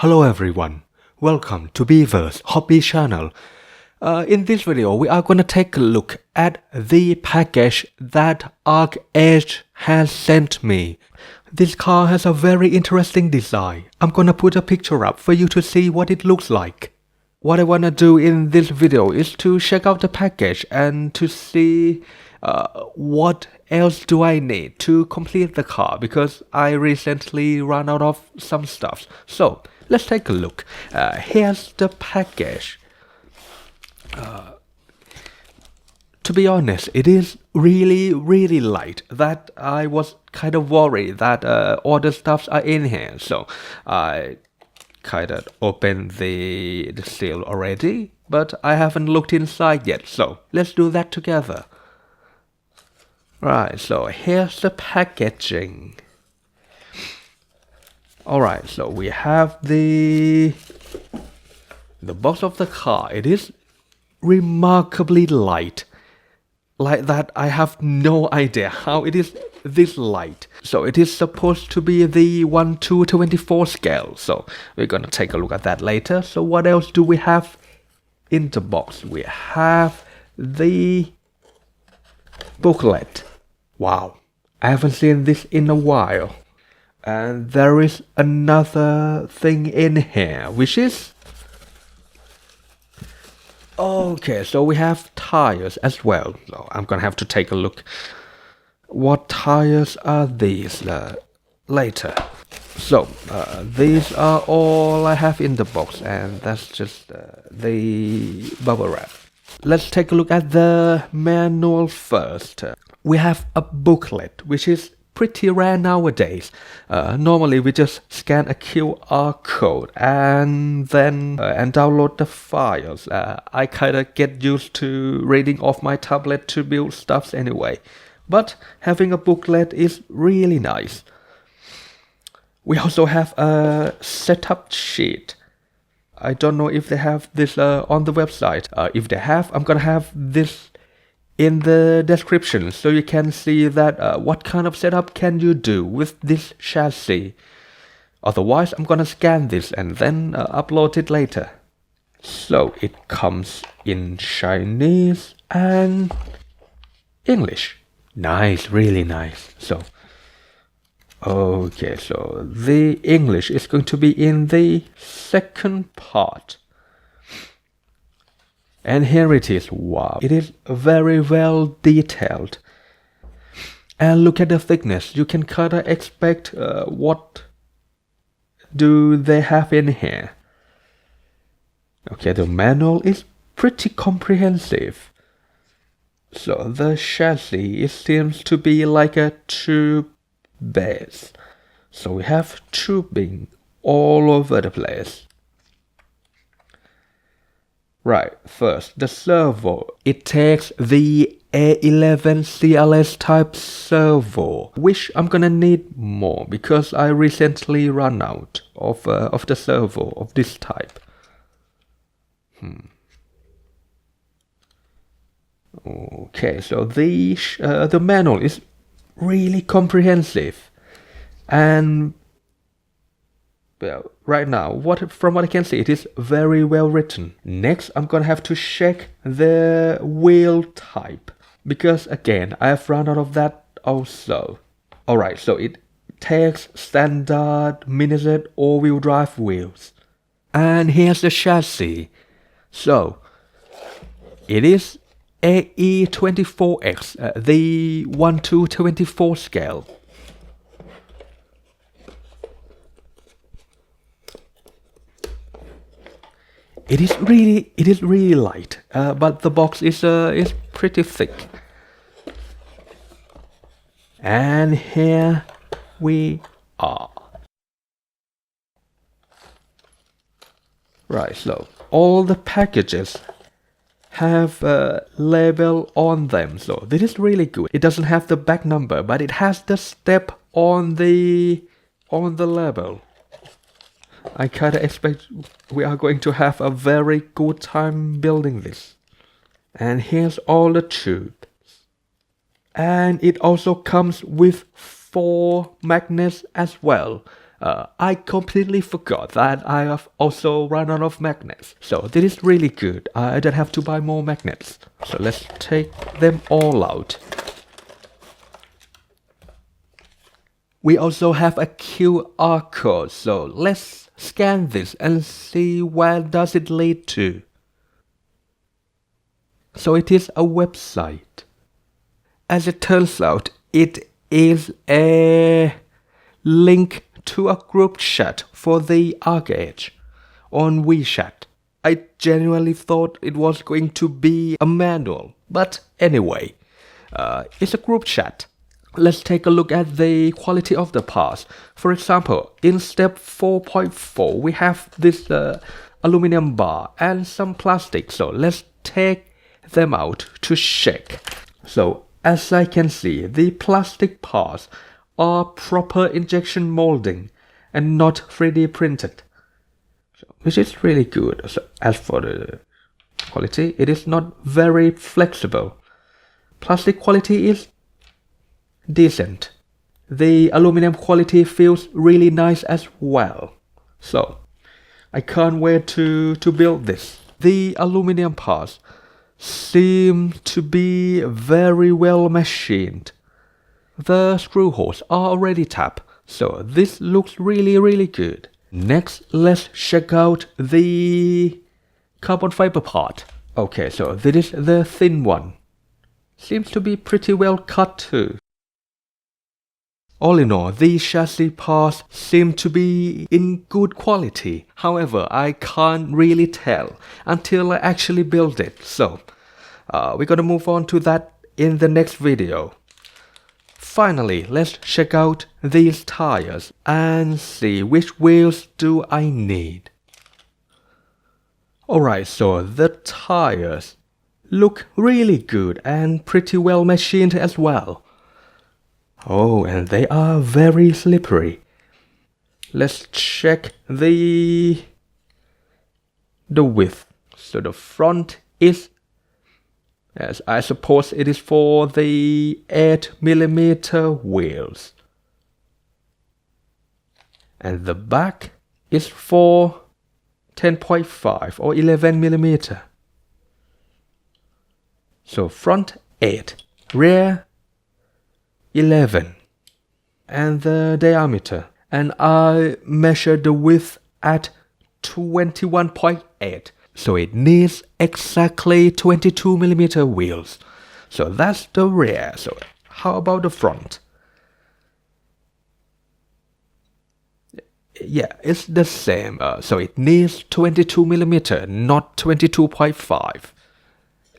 Hello everyone, welcome to Beaver's Hobby Channel. In this video, we are going to take a look at the package that Ark Edge has sent me. This car has a very interesting design. I'm going to put a picture up for you to see what it looks like. What I want to do in this video is to check out the package and to see what else do I need to complete the car, because I recently ran out of some stuff. So let's take a look. Here's the package. To be honest, it is really light. That I was kind of worried that all the stuffs are in here. So I kind of opened the seal already, but I haven't looked inside yet. So let's do that together. Right, so here's the packaging. Alright, so we have the box of the car. It is remarkably light. Like that, I have no idea how it is this light. So it is supposed to be the 1:24 scale. So we're gonna take a look at that later. So what else do we have in the box? We have the booklet. Wow, I haven't seen this in a while. And there is another thing in here, which is... Okay, so we have tires as well. So I'm gonna have to take a look. What tires are these later? So these are all I have in the box, and that's just the bubble wrap. Let's take a look at the manual first. We have a booklet, which is pretty rare nowadays. Normally we just scan a QR code and then and download the files. I kinda get used to reading off my tablet to build stuff anyway, but having a booklet is really nice. We also have a setup sheet. I don't know if they have this on the website. If they have, I'm gonna have this in the description, so you can see that what kind of setup can you do with this chassis. Otherwise, I'm gonna scan this and then upload it later. So it comes in Chinese and English. Nice, really nice. So, okay, so the English is going to be in the second part. And here it is. Wow, it is very well detailed. And look at the thickness. You can kinda expect what do they have in here. Okay, the manual is pretty comprehensive. So the chassis, it seems to be like a tube base. So we have tubing all over the place. Right, first, the servo. It takes the A11 CLS type servo, which I'm gonna need more because I recently ran out of the servo of this type. Okay, so the manual is really comprehensive, and well, right now, from what I can see, it is very well written. Next, I'm gonna have to check the wheel type, because again, I have run out of that also. Alright, so it takes standard mini-Z all-wheel drive wheels. And here's the chassis. So, it is AE24X, the 1:24 scale. It is really light, but the box is pretty thick. And here we are. Right, so all the packages have a label on them, so this is really good. It doesn't have the back number, but it has the step on the label. I kinda expect we are going to have a very good time building this. And here's all the tubes. And it also comes with 4 magnets as well. I completely forgot that I have also run out of magnets. So this is really good. I don't have to buy more magnets. So let's take them all out. We also have a QR code. So let's scan this and see where does it lead to. So it is a website. As it turns out, it is a link to a group chat for the Ark Edge on WeChat. I genuinely thought it was going to be a manual, but anyway, it's a group chat. Let's take a look at the quality of the parts. For example, in step 4.4, we have this aluminum bar and some plastic. So let's take them out to check. So as I can see, the plastic parts are proper injection molding and not 3D printed, so, which is really good. So as for the quality, it is not very flexible. Plastic quality is decent. The aluminum quality feels really nice as well. So I can't wait to build this. The aluminum parts seem to be very well machined. The screw holes are already tapped, so this looks really good. Next, let's check out the carbon fiber part. Okay, so this is the thin one. Seems to be pretty well cut too. All in all, these chassis parts seem to be in good quality. However, I can't really tell until I actually build it. So, we're gonna move on to that in the next video. Finally, let's check out these tires and see which wheels do I need. Alright, so the tires look really good and pretty well machined as well. Oh, and they are very slippery. Let's check the width. So the front is, yes, I suppose it is for the 8mm wheels. And the back is for 10.5 or 11mm. So front 8, rear 11. And the diameter. And I measured the width at 21.8. So it needs exactly 22mm wheels. So that's the rear. So how about the front? Yeah, it's the same. So it needs 22mm, not 22.5.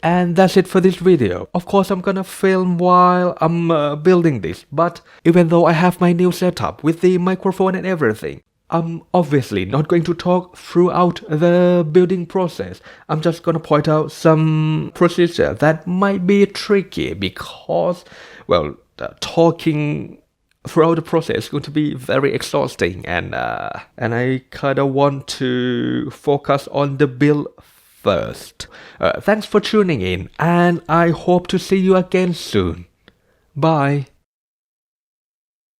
And that's it for this video. Of course, I'm gonna film while I'm building this. But even though I have my new setup with the microphone and everything, I'm obviously not going to talk throughout the building process. I'm just gonna point out some procedure that might be tricky because, well, talking throughout the process is going to be very exhausting, and I kinda want to focus on the build first. Thanks for tuning in, and I hope to see you again soon. Bye.